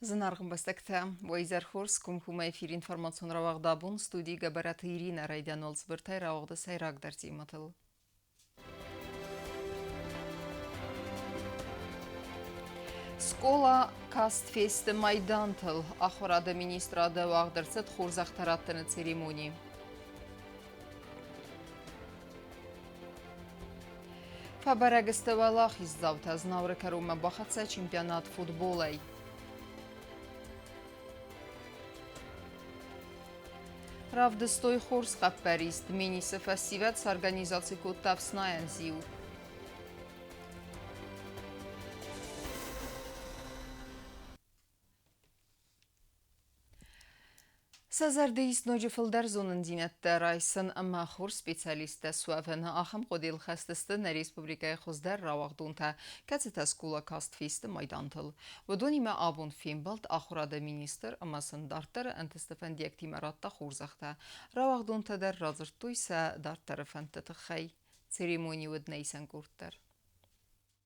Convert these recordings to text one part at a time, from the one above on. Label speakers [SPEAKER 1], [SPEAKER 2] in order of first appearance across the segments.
[SPEAKER 1] Զնարղն բստակտա, ոյզար խորս կումքում էվիր ինформացիոն ռավաղդաբուն ստուդի գաբարատ իրին արայդյանոլց բրտայ ռավաղդը սայրակ դարձի մտıl. Սկոլա կաստ ֆեստը մայդանտıl, ախորады министрады вағдырцыт խորզախտարаттыны церемонии. Фабарагысты валах иззавта знавры карума бахатса чемпионат футболай. Равдыстой хорс хаппарист, Менисов фастиват с организацией Коттавснаян зиу. Сазардеис ножифылдар зонын динетті райсын махур специалисты суавыны ахым қодел хастысты на республикай хоздар равағдунта кәцеті скула кастфисты майдантыл. Вадонима абун фембалт ахурады министр амасын дартары антыстыфан диактимаратта хурзақта. Равағдунта дар разыртуйса дартары фантыты хай. Церемонии выднайсан курттар.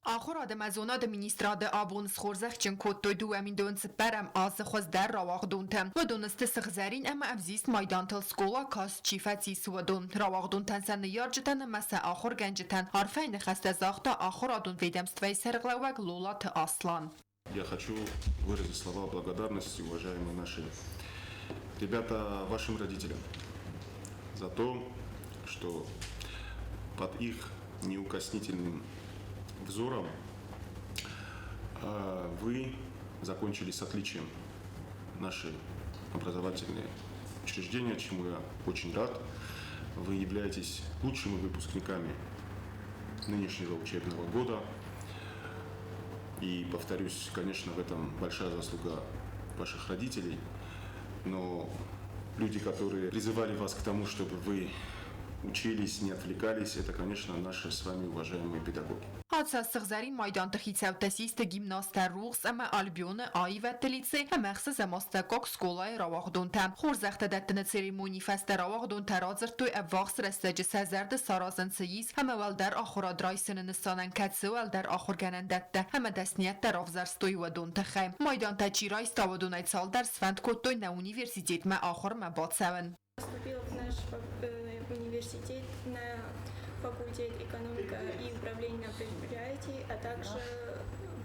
[SPEAKER 2] آخر آدم از اوناد مینیستراد آبون سخورزخ چن کتوی دو امین دون سپرم آز خوز در رواق دونتم و دونست سخزارین اما افزیست مایدان تل سکولا کاس چیفتی سودون رواق دونتن سن یارجتن مسا آخر گنجتن حرفین خسته زاختا آخر آدون ویدمستوی سرقلوگ لولات اصلان.
[SPEAKER 3] Я хочу выразить слова благодарности, уважаемые наши ребята, вашим родителям, за то, что под их неукоснительным взором вы закончили с отличием наши образовательные учреждения, чему я очень рад. Вы являетесь лучшими выпускниками нынешнего учебного года. И повторюсь, конечно, в этом большая заслуга ваших родителей. Но люди, которые призывали вас к тому, чтобы вы учились, не отвлекались, это, конечно, наши с вами уважаемые педагоги.
[SPEAKER 2] حادثه سخزارین مایدان تخیت سوتسیست گیمناستر روغس اما آلبیون آی و تلیتسی هم اخصاص ماستکاک سکولای رواق دونتم خورزخت دتن سریمونی فست رواق دون ترازر توی اواخس رستج سزرد سارازن سییز هم اول در آخر درایسن نستانن کتسه و در آخر گنن دته هم دستنیت در افزرستوی و دون تخیم مایدان تچیرای ستاو دونایت سال در سفند کتوی نه اونیورسیتیت ما آخر ما باد سون
[SPEAKER 4] Поступила в наш университет на факультет экономика и управления предприятий, а также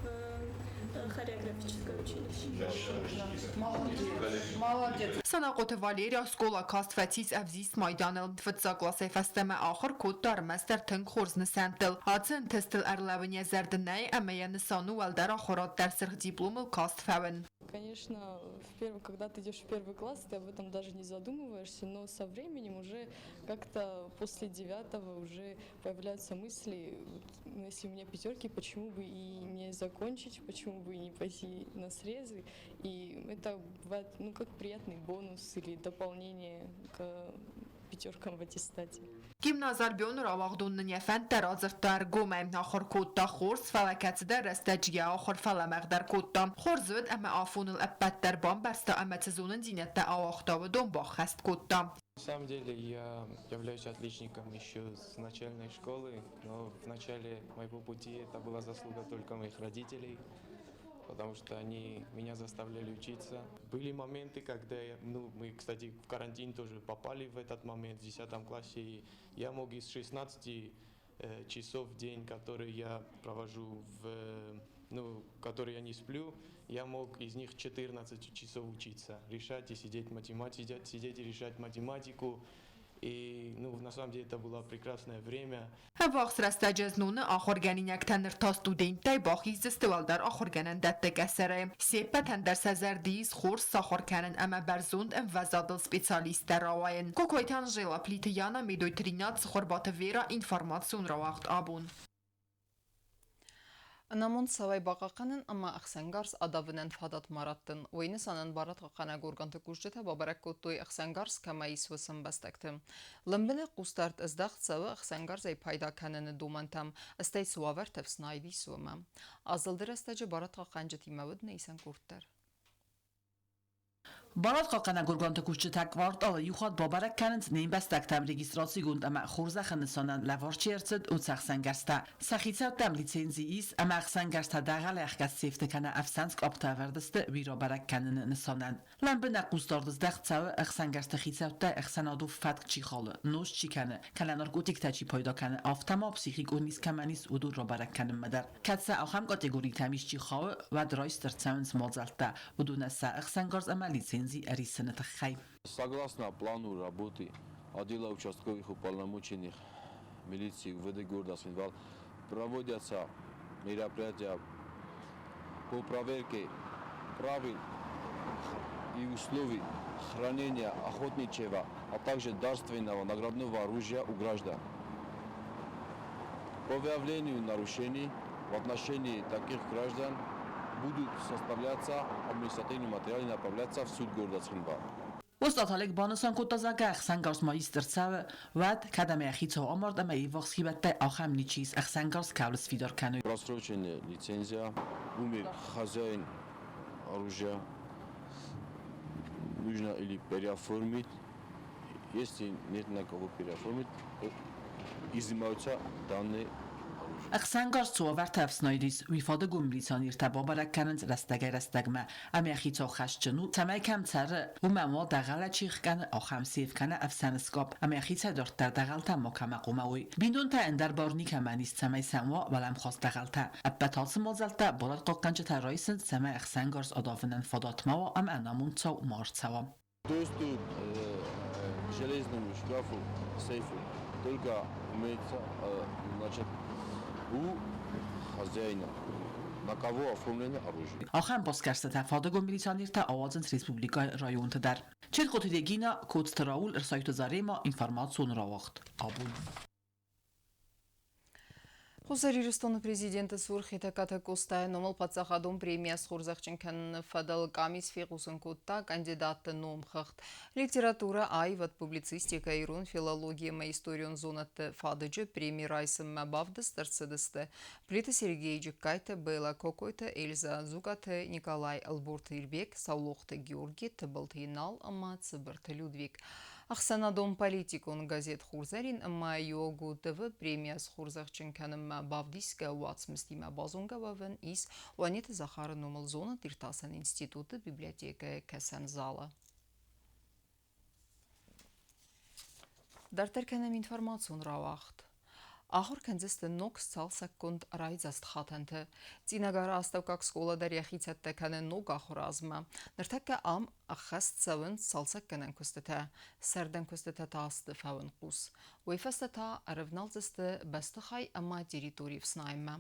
[SPEAKER 4] в хореографическое училище.
[SPEAKER 1] Молодец.
[SPEAKER 2] سناقوت واليريا سكولا كاست فتيس افزيس مايدان الفتزا كلاسي فستما آخر كود دار مستر تنك خورز نسانتل هاتن تستل ارلاونيا زردناي اما ينسانو والدار آخرات در سرخ ديبلوم الكاست فاون.
[SPEAKER 5] Конечно, когда ты идешь в первый класс, ты об этом даже не задумываешься, но со временем уже как-то после 9-го уже появляются мысли, если у меня пятерки, почему бы и не закончить, почему бы и не пойти на срезы, и это бывает, как приятный бонус или дополнение к пятеркам в аттестате.
[SPEAKER 2] گیمنازار بیون راواغدون نیفند در آزر ترگوم آخر کود خورس فلکت در رستجیه آخر فلمغ در کود خورزود اما آفون الابت در بام برستا اما تزونن دینت در آواختا و دون باخست کود.
[SPEAKER 6] На самом деле я являюсь отличником еще с начальной школы, но в начале моего пути это была заслуга только моих родителей, потому что они меня заставляли учиться. Были моменты, когда мы, кстати, в карантин тоже попали в этот момент в 10 классе, и я мог из 16 часов в день, которые я провожу которые я не сплю, я мог из них 14 часов учиться, решать и сидеть математику, сидеть и решать математику. И, на самом деле, это было прекрасное время.
[SPEAKER 2] هواخس رستجزنون آخر گنینک تنر تا ستودنت باخیز استوال در آخر گنن دت گسره سپتن در سزردیز خورس ساخر کنن اما برزوند ام وزادل سپیциалист در آواین کوکویتان جیلا پلیتیانا میدوی ترینات سخوربات ویرا اینفارماسیون را وقت آبون
[SPEAKER 1] Намон савай бақақанын ама ақсангарс адавынын фадат мараттын. Ойны санын барат қақана горганты күшжеті бабарак көттой ақсангарс камайс высым бастактым. Лымбіні қустарт іздақ савы ақсангарс ай пайда кәніні думантам. Істай суавар тәпсінайди суыма. Азылдыр істәжі барат қақанжы тимавыд нейсен көрттер.
[SPEAKER 7] Balad qalqana gurganta kuşçu takvart ala yuxad babarak kanent neyin bestek tam registrasi gund ama xurza xanısanan lavarçertsid u saxsangarsta. Saxitsav tam licenzi is ama axsangarsta dagal axgas sefte kana afsansk optaverdiste vira barak kanını nisanan. Lan bina qustardız daqtsav axsangarsta xitsavta axsanadu fatq çixalı. Noş çikanı. Kalanor gotik taçi payda kanı aftama psixik unis kamanis udur ra barak kanın madar. Katsa axam kategori tamiş çixalı ve drayster tsavens mozalta. Udunasa axsangarz ama licenzi Арисана Тахай.
[SPEAKER 8] Согласно плану работы отдела участковых уполномоченных милиции ВД города Синвал проводятся мероприятия по проверке правил и условий хранения охотничьего, а также дарственного наградного оружия у граждан. По выявлению нарушений в отношении таких граждан будут составляться административные материалы и направляться в суд города Цхинвал.
[SPEAKER 7] Остаталек банусан кутазага ахсангарс маистер цаве вад кадаме ахицо омард ама ивахс хибатте ахам ничис ахсангарс кавлс фидор кану.
[SPEAKER 8] Просроченная лицензия, умер хозяин оружия, нужно или переоформить, если нет на кого переоформить, изымаются данные.
[SPEAKER 7] Ахсангарс цувар тафснойдис вифаде гумлисан иртаба барак канент растагма ами ахицо хашчну тамай кам цар و مما دغلا چیخ کنه آخم سیف کنه افسان سکاپ اما اخیصه دارد در دغلتا مکمه قوموی بیندون تا اندر بارنی کمانیست سمای سموا ولم خواست دغلتا ابا تالس مازلتا بارد قاقنچه تا رایسن سمای اخسانگارس ادافنن فادات موا ام انامون تا مارد سوا
[SPEAKER 8] Доступ к железному шкафу, сейфу, только имеется, значит, у хозяина. На кого оформлено оружие.
[SPEAKER 7] آخر بازگشت تفاده گمبلیسانیر تا آوازن ریسپوبلیکای رایون تدر چه خطی دیگینا کود تراول ارسایت زاری ما інформацию на وقت قبول
[SPEAKER 1] Խոզարիրստոնը պրեզիդենտը սուրխիթը կաթը կոստայը նոմալ պացախադոն պրեմիաս խորզաղչնքան ֆադալ կամիս ֆիղուսն կոտտա կանդիդատը նոմ խղտ լիտերատուրա այվատ պուբլիցիստիկա իրուն ֆիլոլոգիյա исторիոն զոնատը ֆադыջը պրեմի ռայսը մաբավդը ստրցդստը Պրիտը Սերգեյջը կայթը բելա կոկոյթը Էլզա զուգաթը Նիկոլայ Ալբորթը Իրբեկ Սավլոխթը Գյորգի Տբլթինալ ըմա Ծբրթը Լյուդվիկ Ахсанадом политикон газет Хурзарин майогу ТВ премия с Хурзахченканом Бавдиска Уацмстима Базунгававен из Ланита Захара Номалзона Тиртасан института библиотека Касанзала. Дартарканам информацион равахт. Ահոր քնձստը նոքս ցալսակոնդ ռայզաստ խաթանթը ծինագարը աստավկակ սկոլա դարյախից հետտեքանը նոգ ախորազմը նրթակը ամ ախաստ ծավն ցալսակ կնան կուստետա սարդան կուստետա տաստը ֆավն կուս ուեֆաստա արևնալձստը բաստխայ ամա տերիտորիվ սնայմը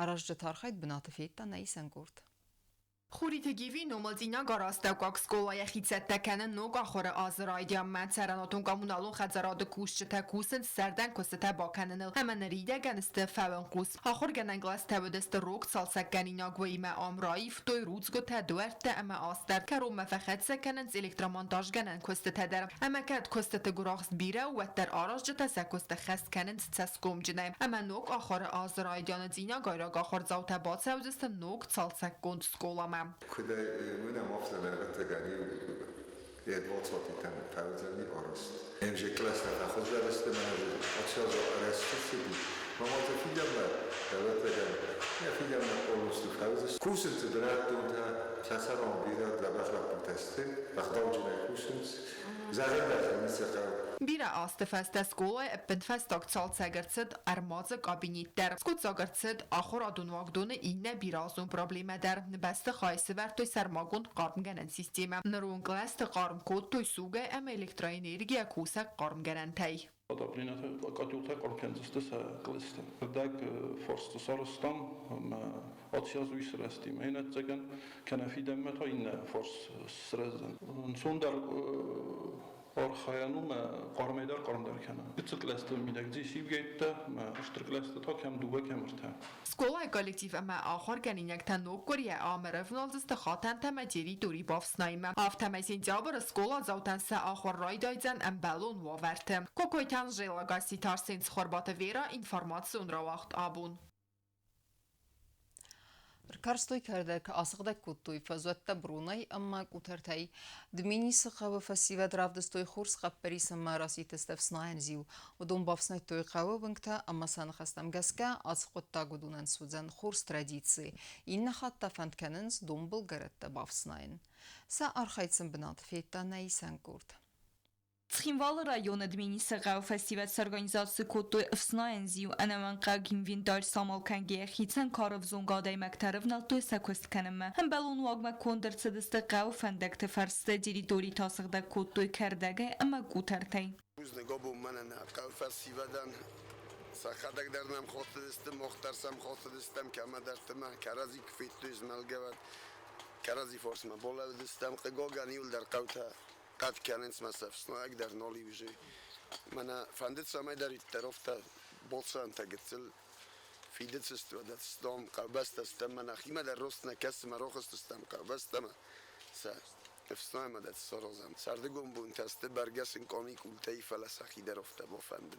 [SPEAKER 1] արաժջը թարխայտ բնատվետտա նայսանգորդ
[SPEAKER 2] Խուրիթը գիվի նոմալձինա գարաստակակ սկոլայա խիցետտեքանը նոգ ախորը ազրայդյա մացարանոտուն կամունալուն խածարադը կուշչը թակուսն սարդան կոստետա բականնլ համաներիդա գանստը ֆավն կուս ախոր գանանգլաս թավդստը ռոք ցալսակ գանինագվայի մա ամրայվ տոյ ռուծգո թա դուերտը ամա աստար կարում մֆախեցը կանենց էլեկտրոմոնտաժ գանան կոստետա դար ամա կատ կոստետը գուրախս բիրա ու ատար արաժը տասա կոստը խես կանենց ցասկոմ ջնայ ամա նոգ ախորը ազրայդյանը ձինա գայրագ ախոր ծավթա բացավդստը նոգ ցալսակ կոնտ սկոլամա
[SPEAKER 9] Could I when I'm off the night again, you had what's what it and thousand euros. And je classe la chose à rester manager. What's your reste Mama te figlia me, dat again. Ja, figlia me almost 2000. Kussen te draad doen daar, sasaron bira da basla proteste. Wachtdonje kussens. Zagen niet zeggen.
[SPEAKER 2] Բիրա աստեֆեստը սկոլը պնտվեստակ ցալցագրցդ արմազը կաբինետներ սկուցագրցդ ախոր ադունվագդոնը իննե բիրազուն պրոբլեմադար նբաստը խայսը վարտոյ սարմագուն կարմգանան սիստեմը նրուն կլաստը կարմ կոդ տոյ սուգը եմ էլեկտրոէներգիա կուսակ կարմգանան թայ
[SPEAKER 10] Պատապլինաթը կատյուլթա կարմքենձստս կլստը դակ ֆորստը սարստան ացիազույս ռեստիմ այնա ցեգան կանաֆիդեմ մթա իննե ֆորս սրեզն սոնդար Orxayanım qarmedar qarmdarkana. Çıqlasdı midagzi sivgeytdə, ştrqlasdı ta kam duba kamırta.
[SPEAKER 2] Skola kollektiv ama axor ganinaktan nokoriya amerevnalzıstı xatan tamajeri dori bafsnayma. Aftama sentyabr skola zautan sa axor raydayzan am balon vaverti. Kokoytan jela gasi tarsens xorbatı vera informasyon ravaqt abun.
[SPEAKER 1] Karstoy kerdek asıqdak kuttuy fazvatta brunay amma kutertay Dminisi qavı fasivat ravdestoy xurs qapperi sama rasitestef snayen ziv Udum bavsnay toy qavı bınkta amma sana xastam gaska asıqotta gudunan sudzan xurs tradiции Inna hatta fantkanens dum bulgaretta bavsnayen Sa arxaytsın binat fetta naysan kurd
[SPEAKER 11] Цхинвал района Дминиса фестиваль с организацией Кутой в Снайензию, а на манкагим винталь самал канге хитсан каров зунгадай мактаров налтой сакост канема. Хем балон вагма кондер цедесте гау фандек тефарсте диридори тасыгда Кутой кердеге ама гутартай.
[SPEAKER 12] Buzne gobu manana qav festivaldan saxadak dernam xotidistim moxtarsam xotidistim kamadartma karazi kfituz malgavat karazi forsma bolavdistim qigogan yul dar qavta قد کنن مساف سناگ در نالی وجه من فندت سامای در طرف تا بولسان تا گتل فیدت سستو دست استم قبست استم من خیمه در راست نکس مراخست استم قبست ما سر افسنای ما دست سرازم سردگم بون تسته برگس انکانی کولتای فلسخی در افته با فندی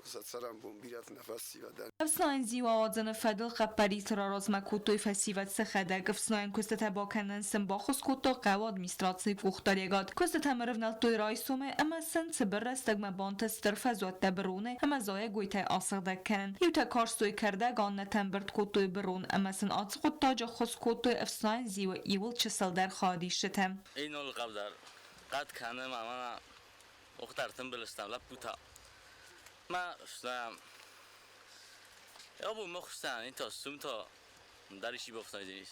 [SPEAKER 12] مثلا سرم بون بیرت نفسی ودن
[SPEAKER 11] افسناین زیوا آدن فدل قبری تراراز مکوتوی فسیوت سخدگ افسناین کست تباکنن سنباخوز کتا قواد میستراتسی فوختاریگاد کست تمرف نلتوی رایسومه اما سن سبرستگ مبانت سترفزوات تبرونه اما زای گویتای آسق دکن یو تا کارستوی کردگ آن تنبرد کتوی برون اما سن آتسقود تاج خوز کتوی افسناین زیوا ایول چسل در خادی شتم
[SPEAKER 13] این القدر قد کنم اما اخترتم بلستم لب بوتا ما اشتم ابو مخستن این تا سوم تا دریشی بافتای دیس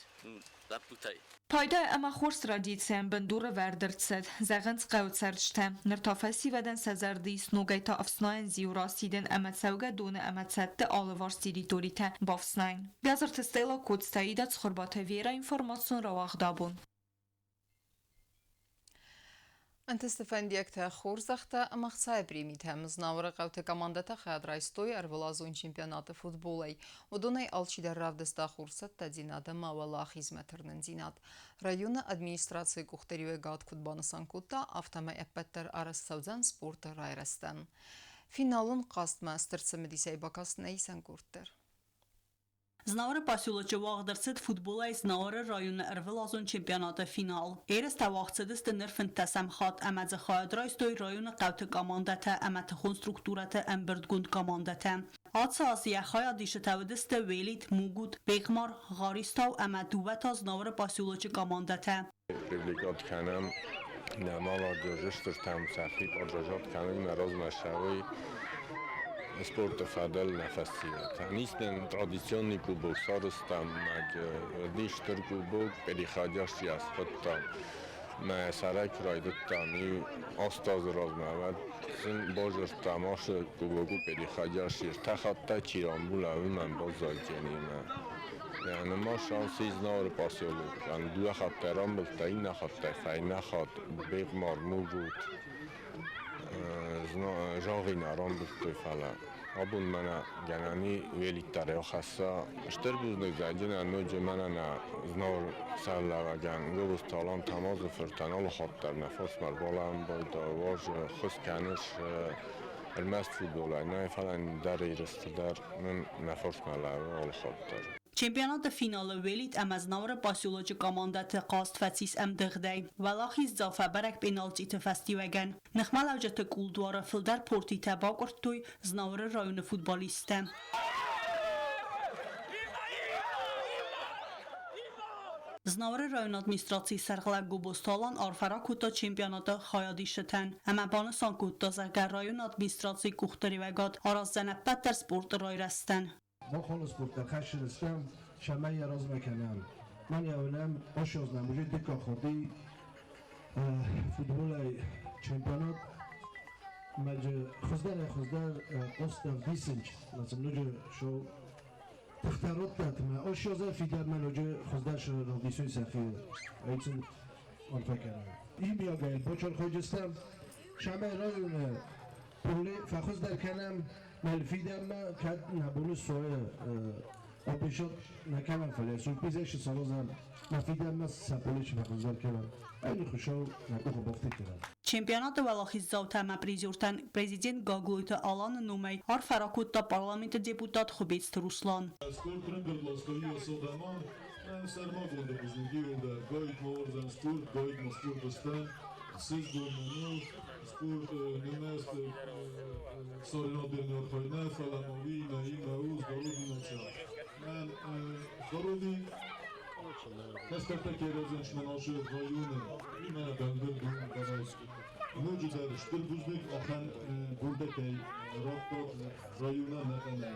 [SPEAKER 13] لب بوتای
[SPEAKER 11] پایدای اما خورس رادیتسن بندور وردرتسد زغنت قوت سرچتم نرتافسی ودن سزردیس نوگای تا افسناین زیو راسیدن امت سوگه دون امت سد آلوار سیریتوریتا بافسناین گازر تستیلا کودستاییدت خربات ویرا اینفورماسیون را واغدابون
[SPEAKER 1] أنت استفنديك تأخور زختا مخصاي بريميتها مزناورة قوت كماندتا خاد رايستوي أربلازون شامبيونات فوتبولي ودوني ألشي در رافدس تأخور ستة دينادا ما والله خزمترنن ديناد رايونا أدمينستراتسي كوختريوه قاد كودبانسان كوتا أفتما أبتر أرس سوزان سبورت رايرستان فينالون قاست ما استرسمديسي باكاست نيسان كورتر
[SPEAKER 14] Znavore pasiuloče vağdırsid futbola znavore rayonu Ervelazon çempionatı final. Eres tavaqçıdız tınır fintasam xat əməzi xayadraystoy rayonu qavtı komandata əməti konstrukturata əmbird komandata. Atsasiya xayadişi tavidız te velit mugud beqmar garistav əməduvata znavore pasiuloče komandata.
[SPEAKER 8] Привлекать к нам на молодежь, что там сахиб, отжать к нам на размашавый спорта фадал на фестиваль. Нистен традиционный кубок, сарустам, маг диштер кубок, переходящий от фото. ما سرک رایدت تامی استاد رازمواد سن باجر تماش کوبگو پری خجاشیر تخطی چیران بولاوی من بازار کنیم یعنی ما شانسی زنار پاسیلو یعنی دو خطران بلتا این نخطه فای نخط بیق مارمو بود جاغی نران بلتوی فلا abun mana genani velitare khassa ishtar buzne zajin anno jemana na znor sallagan gobus talam tamaz furtanal khattar nafas mar bolam boyda waj khus kanish المست فوتبول نه فلان در ایرستدار من نفرش ملاوه ول خاطر
[SPEAKER 14] Çempionatı finalı velit amaznavra pasioloji komandatı qast fatsis amdığday. Valaxis zafabarak penalti te festivagan. Nixmal avjata kuldwara fildar porti tabaqurtoy znavra rayonu futbolista. Znavra rayon administrasiya sarqla Gobostalan arfara kuta çempionatı xayadi şatan. Ama bana san kuta zagar rayon administrasiya kuxtarivagat araz zanappatar sport rayrastan.
[SPEAKER 15] ما خالص بودم خشرستم شمه راز میکنم من یاونم آشاز نموجه دیکا خوردی فوتبول چمپیونات مجه خزدر قصدم دیسنج مثلا نوجه شو تختارات داد ما آشاز فیدر من نوجه خزدر شو رو دیسوی سخی ایتون آن فکرم این بیا گیل بچار خوجستم شمه رایونه پولی فخوز در کنم ملفیدم کد نبونو سوی آبیشات نکنم فلی سورپیزش سالازم مفیدم سپولیش فخوزدار کنم اینی خوشاو نکو باختی کنم
[SPEAKER 14] Չեմպիոնատը Վալախից զավթամա պրիզյուրտան Պրեզիդենտ Գագլույթը Ալանը նումեյ Ար Ֆարակուտտա պարլամենտը դեպուտատ Խուբից Ռուսլան
[SPEAKER 16] Sport Brüssel Sodaman, Sermagonda bizimki yolda gayet muazzam spor, gayet spor bestan, siz durmunu, spor nemest, soruna dönüyor kayna, falanovi, naim, nauz, darovi nasıl. Ben darovi, Kesperta kerezin şmenaşı rayonu, yine benzer durum kadar. Mevcuda ştürbüzlük akan buradaki raptor rayona ne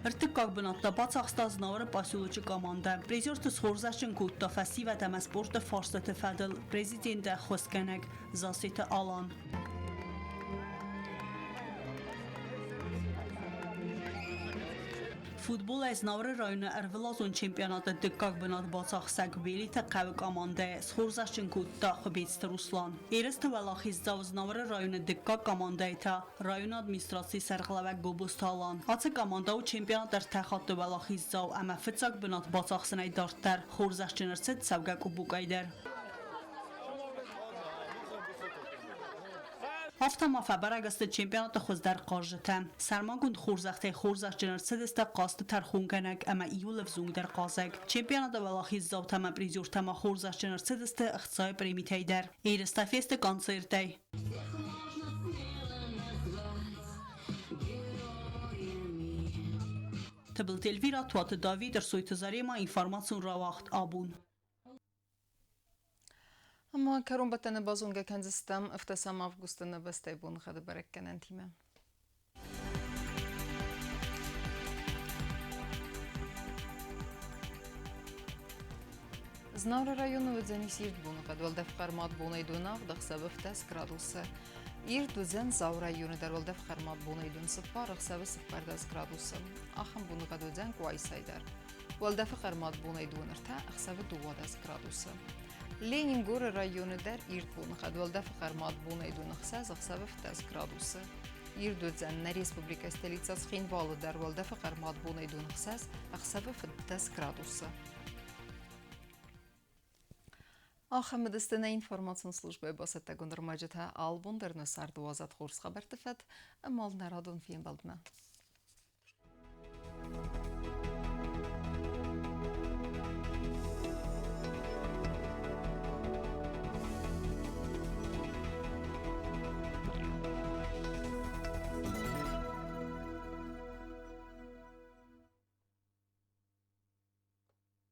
[SPEAKER 14] Արտկակ բնատաբաց ախստազնավարը պասյուլոչի կամանდა Պրեզյորտը սխորզաշն կուտտա ֆասիվա դամասպորտը ֆարստը ֆադել Պրեզիդենտը խոսկանակ Զասիթը Ալան Ֆուտբոլ այս նավրը ռայոնը արվելազոն չեմպիոնատը դկակ բնատ բացախսակ վելիթը կավը կամանდა է սխորզաշն կուտտա խբից Ռուսլան Երես թվալախից զավզ նավրը ռայոնը դկակ կամանდა է թա ռայոն ադմինիստրացի սարղլավակ գոբոստալան Ացը կամանდა ու չեմպիոնատ արտախատ թվալախից զավ ամա ֆծակ բնատ բացախսնայ դարտար խորզաշ չնրցեց սավգակ ու բուկայդեր Ավտոմաֆաբարագստը չեմպիոնատը խոզդար ყարժըտը Սարմագունդ խորզախտե խորզախ ջնրցեդստը qastı tarxunganag ama իյուլև զունգդար qazag Չեմպիոնատը վալախից զավթամա պրիզյուրթամա խորզախ ջնրցեդստը ըխծայ պրեմիթայդար Էրստաֆեստը կանցերտայ Թբլտելվիրա թուատը Դավիդ ըրսույթը զարեմա ինվարմացուն ռավախտ աբուն
[SPEAKER 1] Ama karun batana bazunga kanzistam iftasam avgustana bastaybun khad barakkan antime. Знавра району ведзени сирт бун қадвалдав қармат бунайдун авдах сабы 10 градусы. Ирт ведзен зав району дарвалдав қармат бунайдун сыппарах сабы 10 градусы. Ахам буны қадведзен куайсайдар. Валдав қармат бунайдун ирта ахсабы 20 градусы. Ленингор району дар ирт бун қадвалдав қармат бунайдун ахсаз ахсабы 10 градусы. Ирт ведзен на республика столица Схинвалы дарвалдав қармат бунайдун ахсаз ахсабы 10 градусы. Ахамедстана информацион службы басаттагун дырмажыта албун дырны сарды вазат хорс хабар тифат, амал нарадун фин балдна.